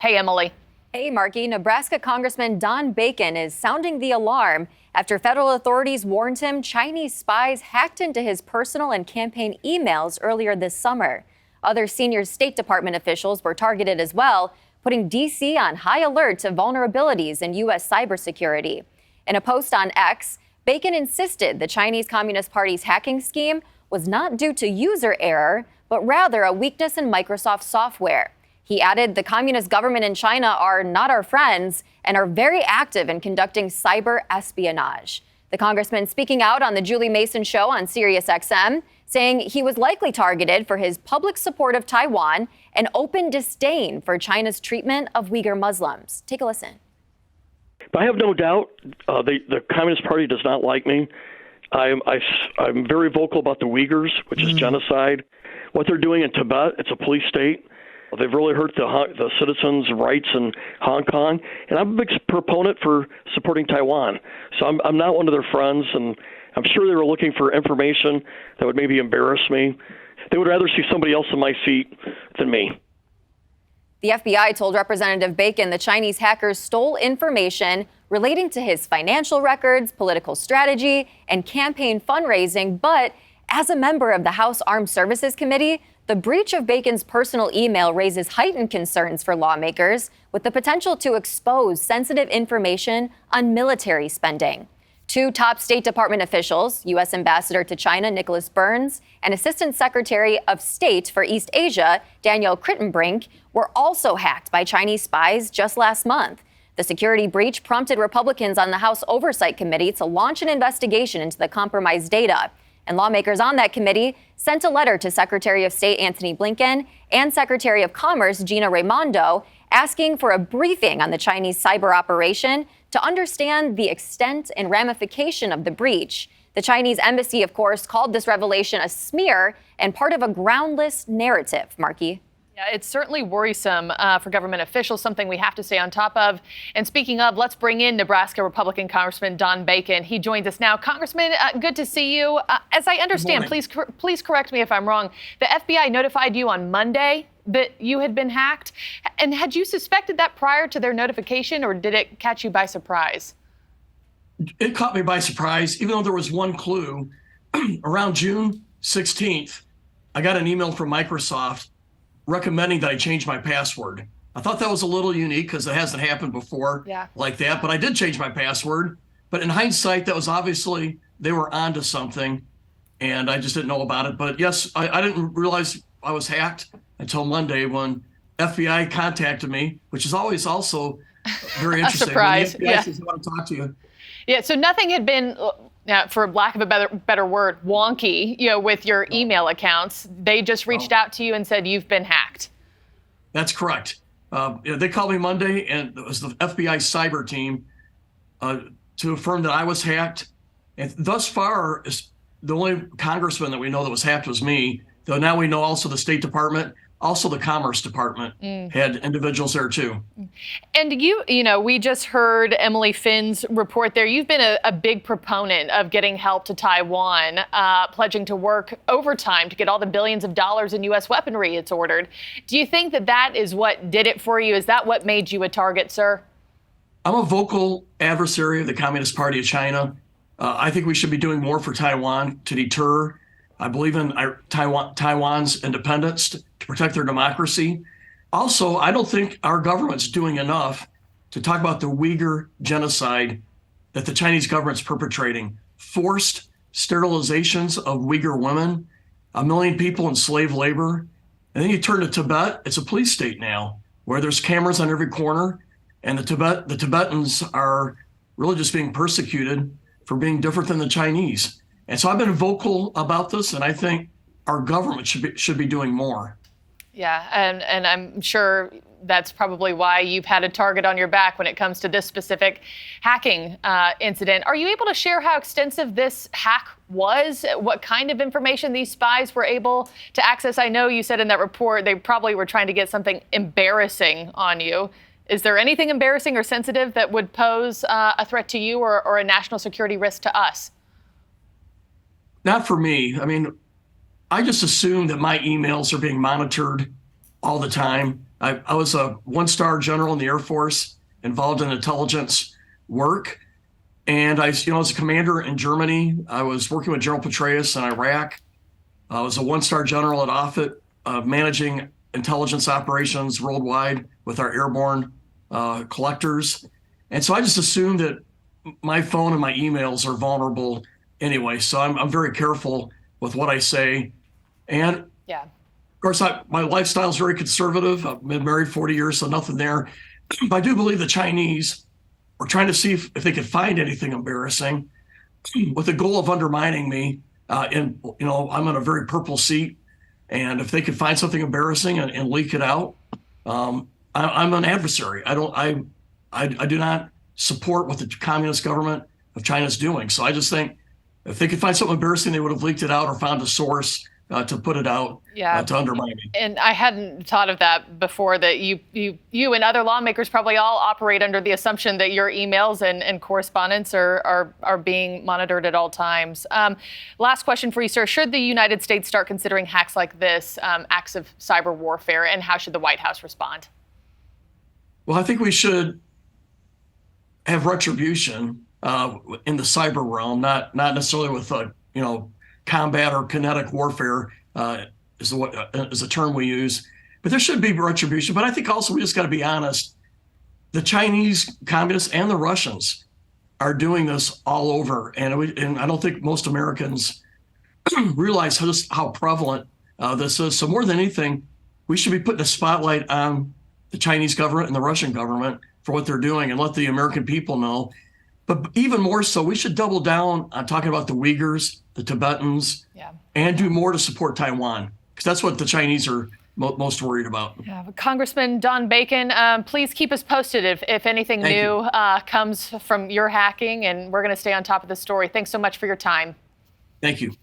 Hey, Emily. Hey, Marky. Nebraska Congressman Don Bacon is sounding the alarm after federal authorities warned him Chinese spies hacked into his personal and campaign emails earlier this summer. Other senior State Department officials were targeted as well, putting D.C. on high alert to vulnerabilities in U.S. cybersecurity. In a post on X, Bacon insisted the Chinese Communist Party's hacking scheme was not due to user error, but rather a weakness in Microsoft software. He added the communist government in China are not our friends and are very active in conducting cyber espionage. The congressman speaking out on the Julie Mason show on SiriusXM, saying he was likely targeted for his public support of Taiwan and open disdain for China's treatment of Uyghur Muslims. Take a listen. But I have no doubt the Communist Party does not like me. I'm very vocal about the Uyghurs, which is genocide. What they're doing in Tibet, it's a police state. They've really hurt the citizens' rights in Hong Kong. And I'm a big proponent for supporting Taiwan. So I'm not one of their friends, and I'm sure they were looking for information that would maybe embarrass me. They would rather see somebody else in my seat than me. The FBI told Representative Bacon the Chinese hackers stole information relating to his financial records, political strategy, and campaign fundraising. But as a member of the House Armed Services Committee, the breach of Bacon's personal email raises heightened concerns for lawmakers with the potential to expose sensitive information on military spending. Two top State Department officials, U.S. Ambassador to China Nicholas Burns and Assistant Secretary of State for East Asia Daniel Kritenbrink, were also hacked by Chinese spies just last month. The security breach prompted Republicans on the House Oversight Committee to launch an investigation into the compromised data. And lawmakers on that committee sent a letter to Secretary of State Antony Blinken and Secretary of Commerce Gina Raimondo asking for a briefing on the Chinese cyber operation to understand the extent and ramification of the breach. The Chinese embassy, of course, called this revelation a smear and part of a groundless narrative. Marky. Yeah, it's certainly worrisome for government officials, something we have to stay on top of. And speaking of, let's bring in Nebraska Republican Congressman Don Bacon. He joins us now. Congressman, good to see you. As I understand, please correct me if I'm wrong. The FBI notified you on Monday that you had been hacked. And had you suspected that prior to their notification, or did it catch you by surprise? It caught me by surprise, even though there was one clue. Around June 16th, I got an email from Microsoft recommending that I change my password. I thought that was a little unique because it hasn't happened before like that, but I did change my password. But in hindsight, that was obviously, they were onto something and I just didn't know about it. But yes, I didn't realize I was hacked until Monday when FBI contacted me, which is always also very interesting. A surprise. When the FBI says, I want to talk to you. Yeah, so nothing had been, for lack of a better word, wonky, with your email accounts. They just reached out to you and said you've been hacked. That's correct. They called me Monday, and it was the FBI cyber team to affirm that I was hacked. And thus far, the only congressman that we know that was hacked was me. Though now we know also the State Department, also the Commerce Department had individuals there too. And we just heard Emily Finn's report there. You've been a big proponent of getting help to Taiwan, pledging to work overtime to get all the billions of dollars in U.S. weaponry it's ordered. Do you think that is what did it for you? Is that what made you a target, sir? I'm a vocal adversary of the Communist Party of China. I think we should be doing more for Taiwan to deter. I believe in Taiwan's independence to protect their democracy. Also, I don't think our government's doing enough to talk about the Uyghur genocide that the Chinese government's perpetrating. Forced sterilizations of Uyghur women, 1 million people in slave labor. And then you turn to Tibet, it's a police state now, where there's cameras on every corner, and the Tibetans are really just being persecuted for being different than the Chinese. And so I've been vocal about this, and I think our government should be doing more. Yeah, and I'm sure that's probably why you've had a target on your back when it comes to this specific hacking incident. Are you able to share how extensive this hack was? What kind of information these spies were able to access? I know you said in that report they probably were trying to get something embarrassing on you. Is there anything embarrassing or sensitive that would pose a threat to you or a national security risk to us? Not for me. I mean, I just assume that my emails are being monitored all the time. I was a one-star general in the Air Force involved in intelligence work. And I, as a commander in Germany, I was working with General Petraeus in Iraq. I was a one-star general at Offutt, managing intelligence operations worldwide with our airborne collectors. And so I just assumed that my phone and my emails are vulnerable anyway. So I'm very careful with what I say. And Yeah. of course, my lifestyle is very conservative. I've been married 40 years, so nothing there. But I do believe the Chinese were trying to see if they could find anything embarrassing with the goal of undermining me. And, I'm in a very purple seat. And if they could find something embarrassing and leak it out, I'm an adversary. I do not support what the communist government of China is doing. So I just think if they could find something embarrassing, they would have leaked it out or found a source to put it out to undermine me. And I hadn't thought of that before, that you and other lawmakers probably all operate under the assumption that your emails and correspondence are being monitored at all times. Last question for you, sir. Should the United States start considering hacks like this acts of cyber warfare, and how should the White House respond? Well, I think we should have retribution in the cyber realm, not necessarily with combat or kinetic warfare is a term we use, but there should be retribution. But I think also we just got to be honest. The Chinese communists and the Russians are doing this all over, and I don't think most Americans realize just how prevalent this is. So more than anything, we should be putting a spotlight on the Chinese government and the Russian government for what they're doing, and let the American people know. But even more so, we should double down on talking about the Uyghurs, the Tibetans, and do more to support Taiwan, because that's what the Chinese are most worried about. Yeah. Congressman Don Bacon, please keep us posted if anything new comes from your hacking, and we're going to stay on top of the story. Thanks so much for your time. Thank you.